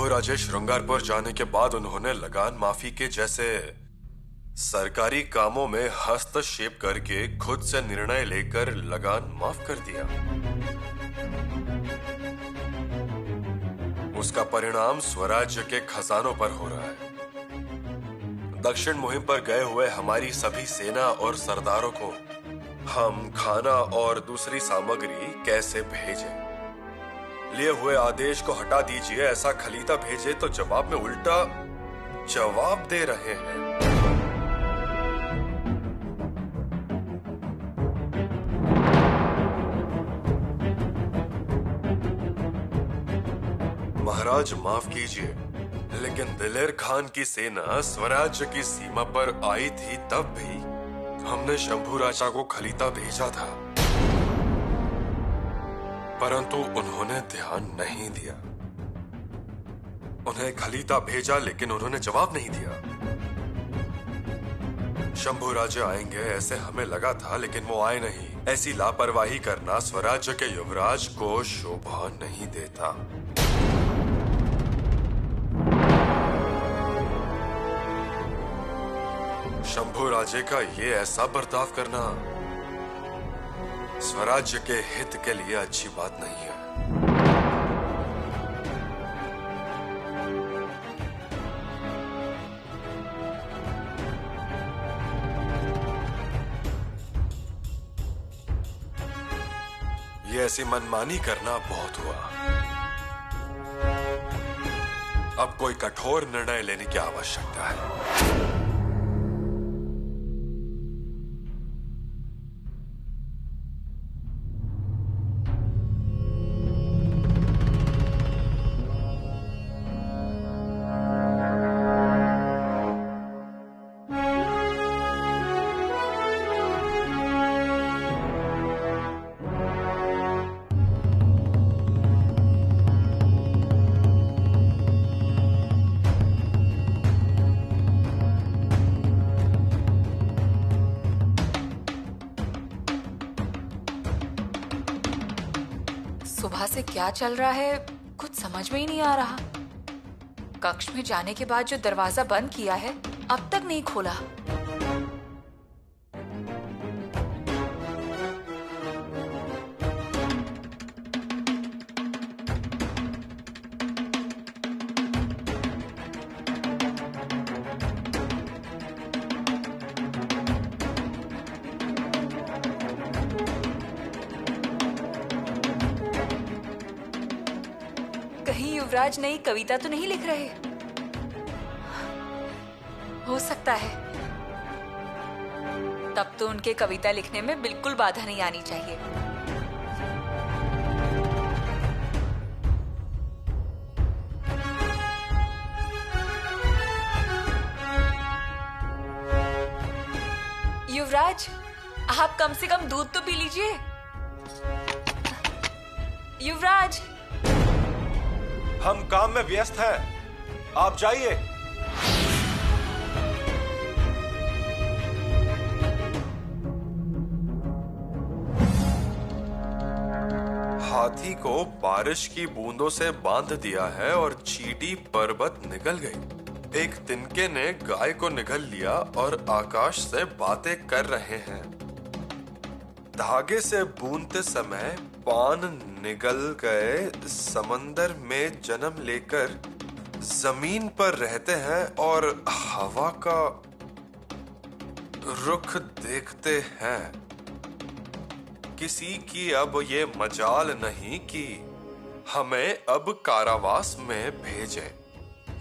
शंभूराजे श्रृंगारपुर जाने के बाद उन्होंने लगान माफी के जैसे सरकारी कामों में हस्तक्षेप करके खुद से निर्णय लेकर लगान माफ कर दिया। उसका परिणाम स्वराज्य के खजानों पर हो रहा है। दक्षिण मुहिम पर गए हुए हमारी सभी सेना और सरदारों को हम खाना और दूसरी सामग्री कैसे भेजें? लिए हुए आदेश को हटा दीजिए ऐसा खलीता भेजे तो जवाब में उल्टा जवाब दे रहे हैं। महाराज माफ कीजिए, लेकिन दिलेर खान की सेना स्वराज्य की सीमा पर आई थी तब भी हमने शंभू राजा को खलीता भेजा था, परंतु उन्होंने ध्यान नहीं दिया। उन्हें खलीता भेजा लेकिन उन्होंने जवाब नहीं दिया। शंभू राजा आएंगे ऐसे हमें लगा था, लेकिन वो आए नहीं। ऐसी लापरवाही करना स्वराज्य के युवराज को शोभा नहीं देता। शंभू राजे का ये ऐसा बर्ताव करना स्वराज्य के हित के लिए अच्छी बात नहीं है। ये ऐसी मनमानी करना बहुत हुआ। अब कोई कठोर निर्णय लेने की आवश्यकता है। सुबह से क्या चल रहा है कुछ समझ में ही नहीं आ रहा। कक्ष में जाने के बाद जो दरवाजा बंद किया है अब तक नहीं खोला। कहीं युवराज नई कविता तो नहीं लिख रहे? हो सकता है। तब तो उनके कविता लिखने में बिल्कुल बाधा नहीं आनी चाहिए। युवराज, आप कम से कम दूध तो पी लीजिए। युवराज, हम काम में व्यस्त हैं, आप जाइए। हाथी को बारिश की बूंदों से बांध दिया है और चींटी पर्वत निगल गई। एक तिनके ने गाय को निगल लिया और आकाश से बातें कर रहे हैं। धागे से बूंदते समय पान निगल गए, समंदर में जन्म लेकर जमीन पर रहते हैं और हवा का रुख देखते हैं। किसी की अब ये मजाल नहीं कि हमें अब कारावास में भेजे।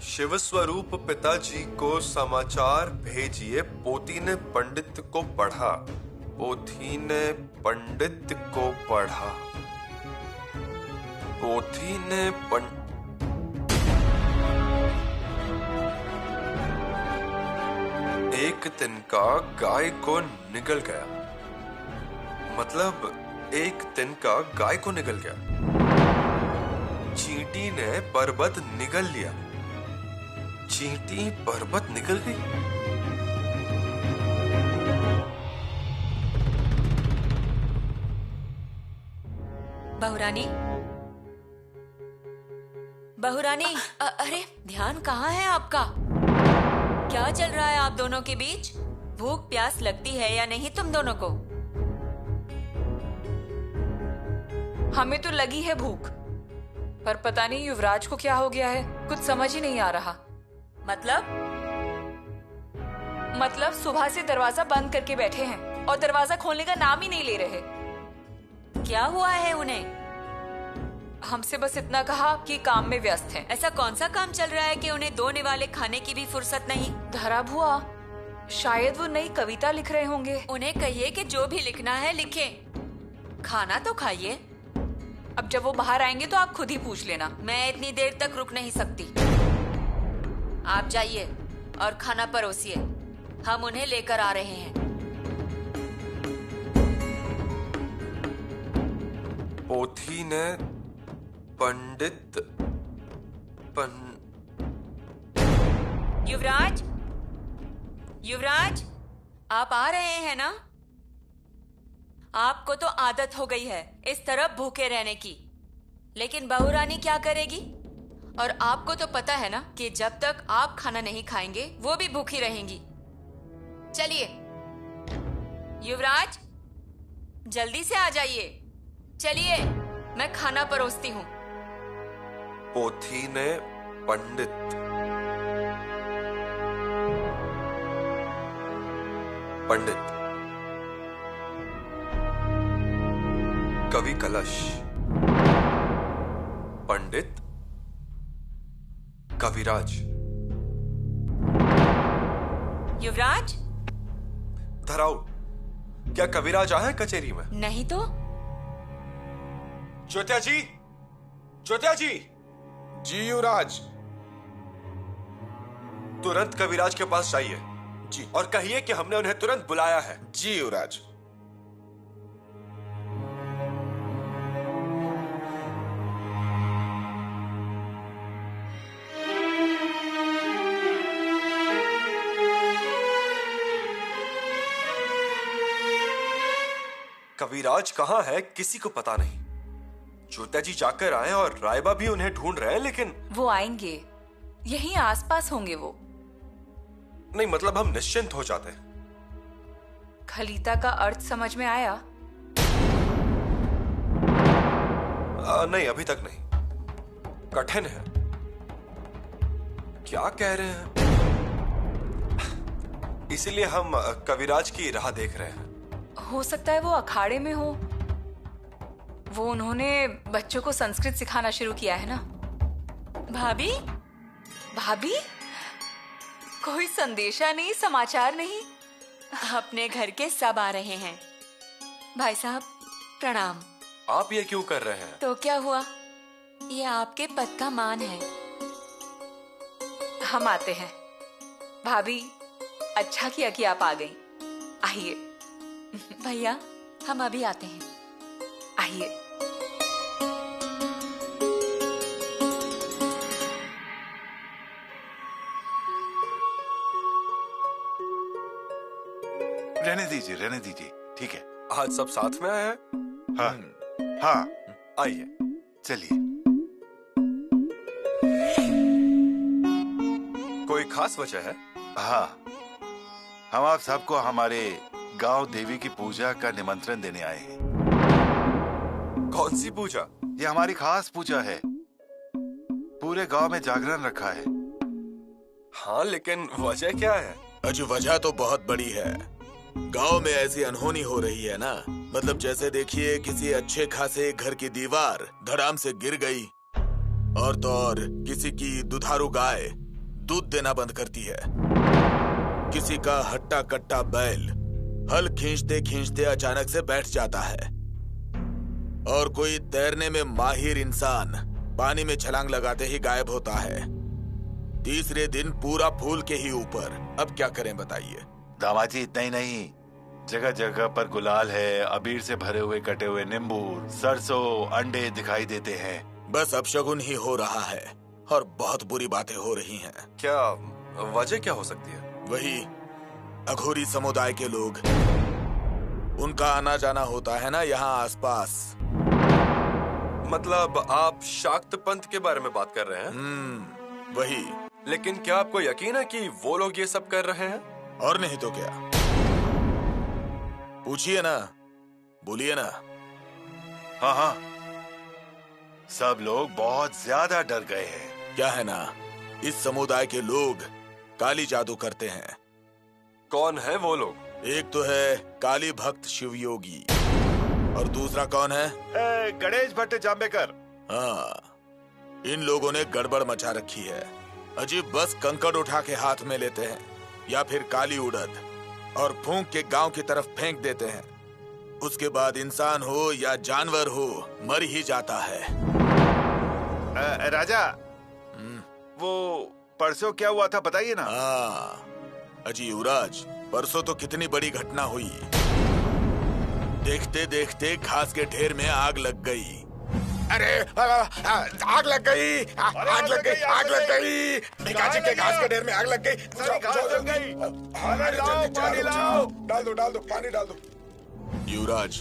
शिव स्वरूप पिताजी को समाचार भेजिए। पोती ने पंडित को पढ़ा। पोथी ने पंडित को पढ़ा। पोथी ने एक तिनका गाय को निगल गया। मतलब एक तिनका गाय को निगल गया। चींटी ने पर्वत निगल लिया। चींटी पर्वत निगल गई। बहुरानी, बहुरानी, अरे ध्यान कहाँ है आपका? क्या चल रहा है आप दोनों के बीच? भूख प्यास लगती है या नहीं तुम दोनों को? हमें तो लगी है भूख, पर पता नहीं युवराज को क्या हो गया है, कुछ समझ ही नहीं आ रहा। मतलब सुबह से दरवाजा बंद करके बैठे हैं और दरवाजा खोलने का नाम ही नहीं ले रहे। क्या हुआ है उन्हें? हमसे बस इतना कहा कि काम में व्यस्त हैं। ऐसा कौन सा काम चल रहा है कि उन्हें 2 निवाले खाने की भी फुर्सत नहीं? धरा भुआ, शायद वो नई कविता लिख रहे होंगे। उन्हें कहिए कि जो भी लिखना है लिखें, खाना तो खाइए। अब जब वो बाहर आएंगे तो आप खुद ही पूछ लेना। मैं इतनी देर तक रुक नहीं सकती। आप जाइए और खाना परोसिए, हम उन्हें लेकर आ रहे हैं। पोथी ने पंडित युवराज, युवराज, आप आ रहे हैं ना? आपको तो आदत हो गई है इस तरह भूखे रहने की, लेकिन बहुरानी क्या करेगी? और आपको तो पता है ना कि जब तक आप खाना नहीं खाएंगे वो भी भूखी रहेंगी। चलिए युवराज, जल्दी से आ जाइए। चलिए, मैं खाना परोसती हूँ। पोथी ने पंडित कवि कलश, पंडित कविराज। युवराज, धराऊ, क्या कविराज आए हैं कचेरी में? नहीं तो। ज्योत्या जी, ज्योत्या जी। जी युवराज। तुरंत कविराज के पास जाइए जी, और कहिए कि हमने उन्हें तुरंत बुलाया है। जी युवराज। कविराज कहाँ है किसी को पता नहीं। ज्योत्या जी जाकर आए और रायबा भी उन्हें ढूंढ रहे हैं, लेकिन वो आएंगे, यहीं आसपास होंगे वो। नहीं, मतलब हम निश्चिंत हो जाते हैं। खलीता का अर्थ समझ में आया? नहीं, अभी तक नहीं। कठिन है। क्या कह रहे हैं? इसीलिए हम कविराज की राह देख रहे हैं। हो सकता है वो अखाड़े में हो। वो उन्होंने बच्चों को संस्कृत सिखाना शुरू किया है ना। भाभी, भाभी, कोई संदेशा नहीं, समाचार नहीं? अपने घर के सब आ रहे हैं। भाई साहब प्रणाम। आप ये क्यों कर रहे हैं? तो क्या हुआ, ये आपके पद का मान है। हम आते हैं। भाभी, अच्छा किया कि आप आ गई। आइए। भैया, हम अभी आते हैं। आइए। रहने दीजिए, ठीक है। आज सब साथ में आए हैं? हाँ, हाँ, आइए। चलिए। कोई खास वजह है? हाँ, हम आप सबको हमारे गांव देवी की पूजा का निमंत्रण देने आए हैं। कौन सी पूजा? ये हमारी खास पूजा है। पूरे गांव में जागरण रखा है। हाँ, लेकिन वजह क्या है? अजी, वजह तो बहुत बड़ी है। गांव में ऐसी अनहोनी हो रही है ना, मतलब जैसे देखिए किसी अच्छे खासे घर की दीवार धड़ाम से गिर गई, और तो और किसी की दुधारू गाय दूध देना बंद करती है, किसी का हट्टा कट्टा बैल हल खींचते खींचते अचानक से बैठ जाता है, और कोई तैरने में माहिर इंसान पानी में छलांग लगाते ही गायब होता है। तीसरे दिन पूरा फूल के ही ऊपर। अब क्या करें बताइए? दामाद जी, इतना ही नहीं, जगह जगह पर गुलाल है, अबीर से भरे हुए कटे हुए नींबू, सरसों, अंडे दिखाई देते हैं। बस अपशगुन ही हो रहा है और बहुत बुरी बातें हो रही हैं। क्या वजह क्या हो सकती है? वही अघोरी समुदाय के लोग, उनका आना जाना होता है ना यहाँ आसपास। मतलब आप शाक्त पंथ के बारे में बात कर रहे हैं? वही। लेकिन क्या आपको यकीन है कि वो लोग ये सब कर रहे हैं? और नहीं तो क्या। पूछिए ना, बोलिए ना। हाँ हाँ, सब लोग बहुत ज्यादा डर गए हैं। क्या है ना, इस समुदाय के लोग काली जादू करते हैं। कौन है वो लोग? एक तो है काली भक्त शिवयोगी, और दूसरा कौन है? गणेश भट्ट जाम्बेकर। हाँ, इन लोगों ने गड़बड़ मचा रखी है। अजीब, बस कंकड़ उठा के हाथ में लेते हैं या फिर काली उड़द और फूंक के गांव की तरफ फेंक देते हैं। उसके बाद इंसान हो या जानवर हो, मर ही जाता है। राजा, वो परसों क्या हुआ था बताइए ना। हाँ अजी युवराज, परसों तो कितनी बड़ी घटना हुई। देखते देखते घास के ढेर में आग लग गई। अरे आग लग गई, आग लग गई, आग लग गई। भिकाजी के घास के ढेर में आग लग गई। डाल दो पानी डाल दो। युवराज,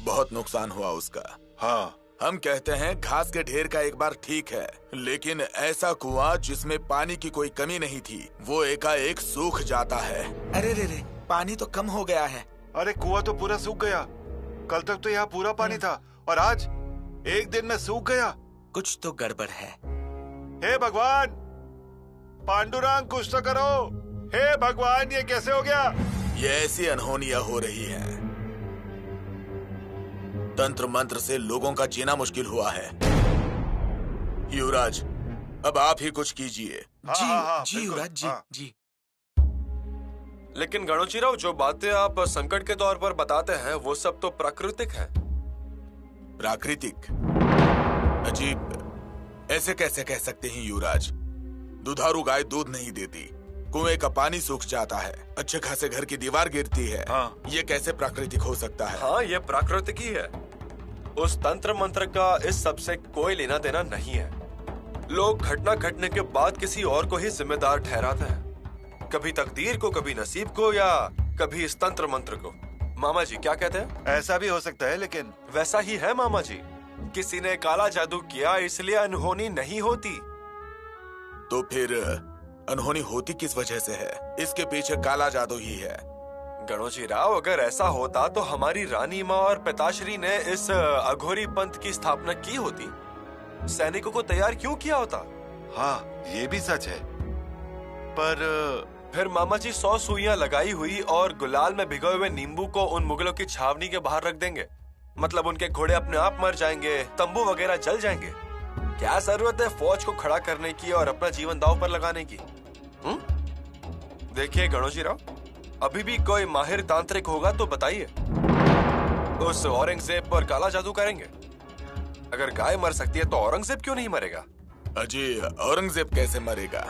बहुत नुकसान हुआ उसका। हाँ, हम कहते हैं घास के ढेर का एक बार ठीक है, लेकिन ऐसा कुआं जिसमें पानी की कोई कमी नहीं थी, वो एकाएक सूख जाता है। अरे रे, पानी तो कम हो गया है। अरे कुआं तो पूरा सूख गया। कल तक तो यहाँ पूरा पानी था और आज एक दिन में सूख गया। कुछ तो गड़बड़ है। हे भगवान, पांडुरंग कुछ तो करो। हे भगवान, ये कैसे हो गया? ये ऐसी अनहोनियां हो रही हैं। तंत्र मंत्र से लोगों का जीना मुश्किल हुआ है। युवराज, अब आप ही कुछ कीजिए। जी युवराज जी, जी। लेकिन गणोजीराव, जो बातें आप संकट के तौर पर बताते हैं वो सब तो प्राकृतिक है। प्राकृतिक? अजीब, ऐसे कैसे कह सकते हैं युवराज? दुधारू गाय दूध नहीं देती, कुएं का पानी सूख जाता है, अच्छे खासे घर की दीवार गिरती है। हाँ। ये कैसे प्राकृतिक हो सकता है? हाँ, ये प्राकृतिक ही है। उस तंत्र मंत्र का इस सब से कोई लेना देना नहीं है। लोग घटना घटने के बाद किसी और को ही जिम्मेदार ठहराते हैं, कभी तकदीर को, कभी नसीब को, या कभी इस तंत्र मंत्र को। मामा जी क्या कहते हैं? ऐसा भी हो सकता है, लेकिन वैसा ही है मामा जी। किसी ने काला जादू किया इसलिए अनहोनी नहीं होती। तो फिर अनहोनी होती किस वजह से है? इसके पीछे काला जादू ही है। गणोजीराव, अगर ऐसा होता तो हमारी रानी माँ और पिताश्री ने इस अघोरी पंथ की स्थापना की होती। सैनिकों को तैयार क्यों किया होता? हाँ, ये भी सच है। पर फिर मामा जी 100 सुइयां लगाई हुई और गुलाल में भिगोए हुए नींबू को उन मुगलों की छावनी के बाहर रख देंगे। मतलब उनके घोड़े अपने आप मर जाएंगे, तंबू वगैरह जल जाएंगे। क्या जरूरत है फौज को खड़ा करने की और अपना जीवन दांव पर लगाने की? देखिए गणोजीराव, अभी भी कोई माहिर तांत्रिक होगा तो बताइए। उस औरंगजेब पर काला जादू करेंगे? अगर गाय मर सकती है तो औरंगजेब क्यों नहीं मरेगा? अजी, औरंगजेब कैसे मरेगा?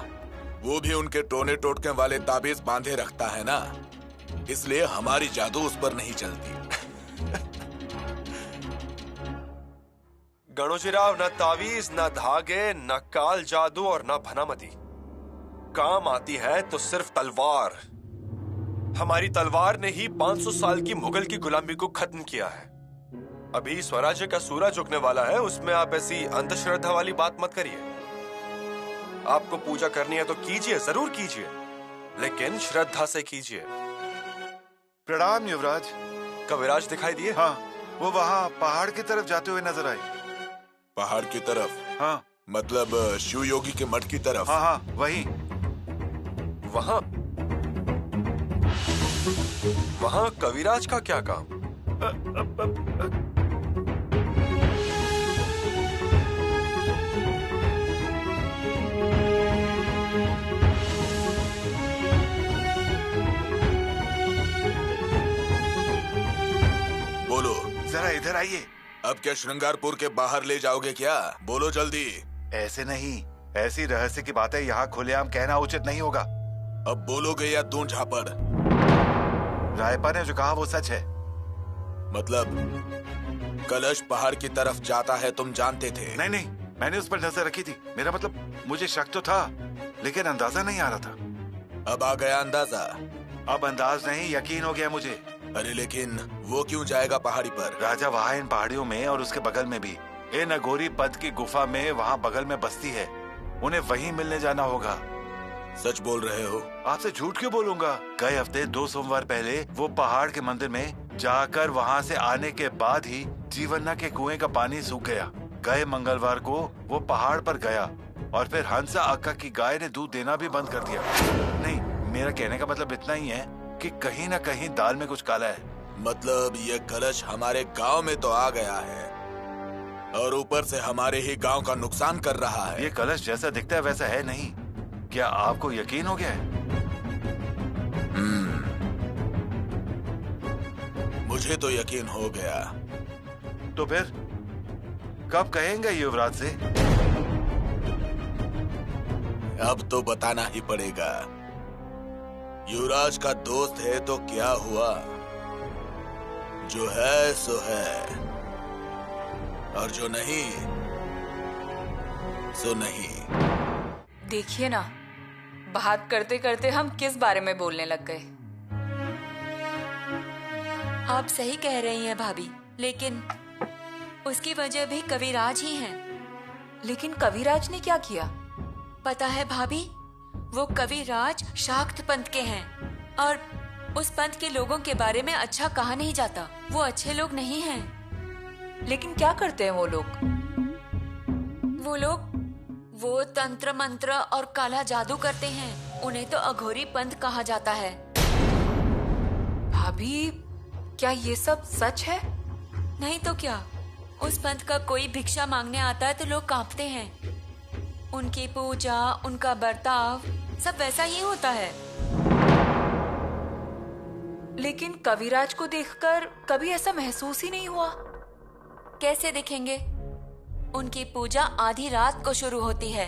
वो भी उनके टोने टोटके वाले ताबीज बांधे रखता है ना, इसलिए हमारी जादू उस पर नहीं चलती। गणोजीराव, न तावीज, न धागे, न काल जादू और न भनामती। काम आती है तो सिर्फ तलवार। हमारी तलवार ने ही 500 साल की मुगल की गुलामी को खत्म किया है। अभी स्वराज्य का सूरज उगने वाला है, उसमें आप ऐसी अंधश्रद्धा वाली बात मत करिए। आपको पूजा करनी है तो कीजिए, जरूर कीजिए, लेकिन श्रद्धा से कीजिए। प्रणाम युवराज। कविराज दिखाई दिए? हाँ, वो वहाँ पहाड़ की तरफ जाते हुए नजर आए। पहाड़ की तरफ? हाँ, मतलब शिव योगी के मठ की तरफ? हाँ हाँ, वही। वहाँ कविराज का क्या काम? बोलो। जरा इधर आइए। अब क्या श्रृंगारपुर के बाहर ले जाओगे क्या? बोलो जल्दी। ऐसे नहीं, ऐसी रहस्य की बातें यहाँ खुलेआम कहना उचित नहीं होगा। अब बोलोगे या दूं झापड़? रायपा ने जो कहा वो सच है। मतलब कलश पहाड़ की तरफ जाता है, तुम जानते थे? नहीं नहीं, मैंने उस पर नजर रखी थी। मेरा मतलब, मुझे शक तो था, लेकिन अंदाजा नहीं आ रहा था। अब आ गया अंदाजा? अब अंदाज नहीं, यकीन हो गया मुझे। अरे लेकिन वो क्यों जाएगा पहाड़ी पर? राजा वहाँ इन पहाड़ियों में और उसके बगल में भी इन अघोरी पद की गुफा में वहाँ बगल में बस्ती है, उन्हें वहीं मिलने जाना होगा। सच बोल रहे हो? आपसे झूठ क्यों बोलूंगा? गए हफ्ते 2 सोमवार पहले वो पहाड़ के मंदिर में जाकर वहाँ से आने के बाद ही जीवन्ना के कुएं का पानी सूख गया। गए मंगलवार को वो पहाड़ पर गया और फिर हंसा अक्का की गाय ने दूध देना भी बंद कर दिया। नहीं, मेरा कहने का मतलब इतना ही है कि कहीं ना कहीं दाल में कुछ काला है। मतलब ये कलश हमारे गांव में तो आ गया है और ऊपर से हमारे ही गांव का नुकसान कर रहा है। ये कलश जैसा दिखता है वैसा है नहीं। क्या आपको यकीन हो गया है? मुझे तो यकीन हो गया। तो फिर कब कहेंगे युवराज से? अब तो बताना ही पड़ेगा। युवराज का दोस्त है तो क्या हुआ, जो है सो है और जो नहीं सो नहीं। देखिए ना, बात करते करते हम किस बारे में बोलने लग गए। आप सही कह रही हैं भाभी, लेकिन उसकी वजह भी कविराज ही है। लेकिन कविराज ने क्या किया? पता है भाभी, वो कविराज शाक्त पंथ के हैं और उस पंथ के लोगों के बारे में अच्छा कहा नहीं जाता। वो अच्छे लोग नहीं हैं। लेकिन क्या करते हैं वो लोग? वो तंत्र मंत्र और काला जादू करते हैं। उन्हें तो अघोरी पंथ कहा जाता है। भाभी, क्या ये सब सच है? नहीं तो क्या। उस पंथ का कोई भिक्षा मांगने आता है तो लोग कांपते हैं। उनकी पूजा, उनका बर्ताव सब वैसा ही होता है। लेकिन कविराज को देखकर कभी ऐसा महसूस ही नहीं हुआ। कैसे दिखेंगे? उनकी पूजा आधी रात को शुरू होती है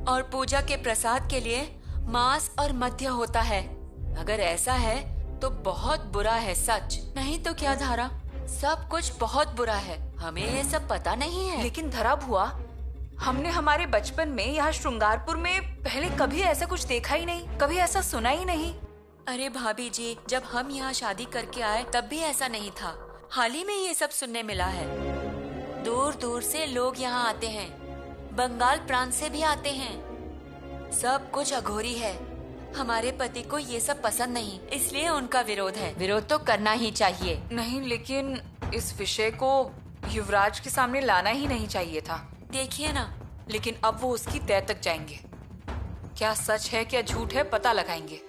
और पूजा के प्रसाद के लिए मांस और मद्य होता है। अगर ऐसा है तो बहुत बुरा है, सच। नहीं तो क्या धारा, सब कुछ बहुत बुरा है। हमें ये सब पता नहीं है। लेकिन धरा बुआ, हमने हमारे बचपन में यहाँ श्रृंगारपुर में पहले कभी ऐसा कुछ देखा ही नहीं, कभी ऐसा सुना ही नहीं। अरे भाभी जी, जब हम यहाँ शादी करके आए तब भी ऐसा नहीं था। हाल ही में ये सब सुनने मिला है। दूर दूर से लोग यहाँ आते हैं, बंगाल प्रांत से भी आते हैं। सब कुछ अघोरी है। हमारे पति को ये सब पसंद नहीं, इसलिए उनका विरोध है। विरोध तो करना ही चाहिए। नहीं, लेकिन इस विषय को युवराज के सामने लाना ही नहीं चाहिए था। देखिए ना। लेकिन अब वो उसकी तय तक जाएंगे। क्या सच है क्या झूठ है पता लगाएंगे।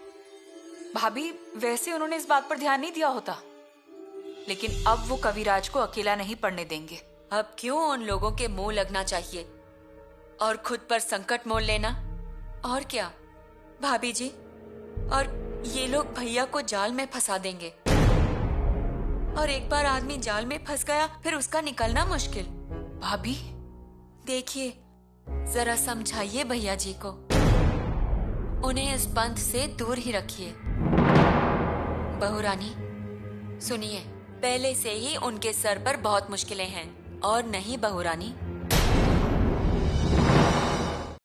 भाभी, वैसे उन्होंने इस बात पर ध्यान नहीं दिया होता, लेकिन अब वो कविराज को अकेला नहीं पड़ने देंगे। अब क्यों उन लोगों के मुंह लगना चाहिए और खुद पर संकट मोल लेना। और क्या भाभी जी, और ये लोग भैया को जाल में फंसा देंगे। और एक बार आदमी जाल में फंस गया फिर उसका निकलना मुश्किल। भाभी, देखिए, जरा समझाइए भैया जी को। उन्हें इस पंथ से दूर ही रखिए। बहू रानी, सुनिए, पहले से ही उनके सर पर बहुत मुश्किलें हैं। और नहीं बहू रानी,